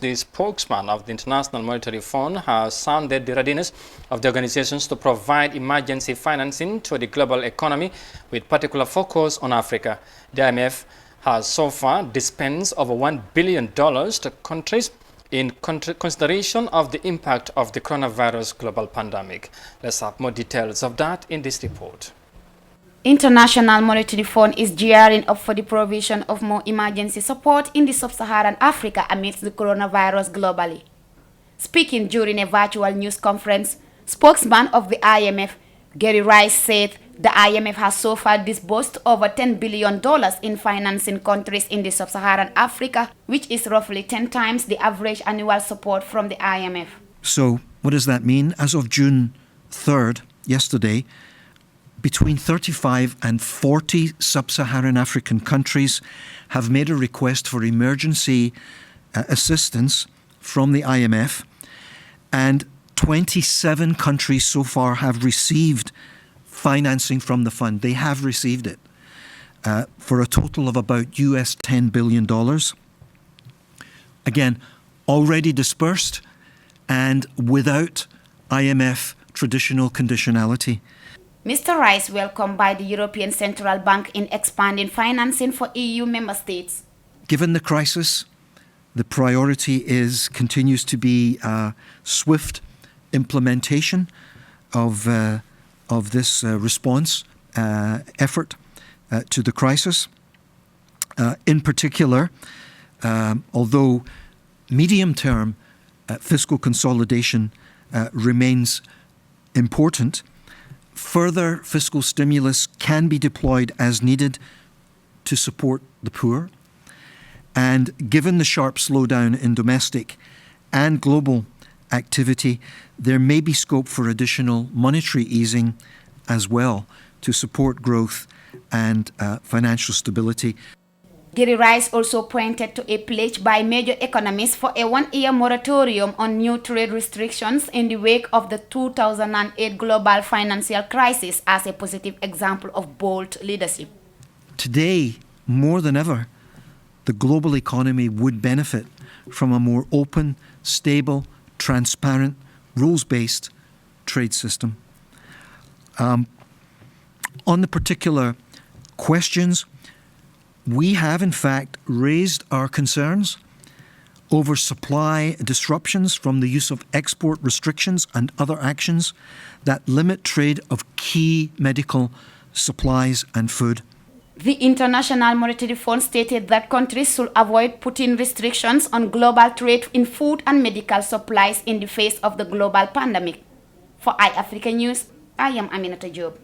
The spokesman of the International Monetary Fund has sounded the readiness of the organizations to provide emergency financing to the global economy with particular focus on Africa. The IMF has so far dispensed over $1 billion to countries in consideration of the impact of the coronavirus global pandemic. Let's have more details of that in this report. International Monetary Fund is gearing up for the provision of more emergency support in the sub-Saharan Africa amidst the coronavirus globally. Speaking during a virtual news conference, spokesman of the IMF, Gary Rice, said the IMF has so far disbursed over $10 billion in financing countries in the sub-Saharan Africa, which is roughly 10 times the average annual support from the IMF. So what does that mean? As of June 3rd, yesterday, between 35 and 40 sub-Saharan African countries have made a request for emergency assistance from the IMF, and 27 countries so far have received financing from the fund. They have received it for a total of about US $10 billion. Again, already dispersed and without IMF traditional conditionality. Mr. Rice welcomed by the European Central Bank in expanding financing for EU member states. Given the crisis, the priority continues to be swift implementation of this response effort to the crisis. In particular, although medium-term fiscal consolidation remains important, further fiscal stimulus can be deployed as needed to support the poor. And given the sharp slowdown in domestic and global activity, there may be scope for additional monetary easing as well to support growth and financial stability. Gary Rice also pointed to a pledge by major economies for a one-year moratorium on new trade restrictions in the wake of the 2008 global financial crisis as a positive example of bold leadership. Today, more than ever, the global economy would benefit from a more open, stable, transparent, rules-based trade system. On the particular questions, we have in fact raised our concerns over supply disruptions from the use of export restrictions and other actions that limit trade of key medical supplies and food. The International Monetary Fund stated that countries should avoid putting restrictions on global trade in food and medical supplies in the face of the global pandemic. For iAfrica News, I am Aminata Job.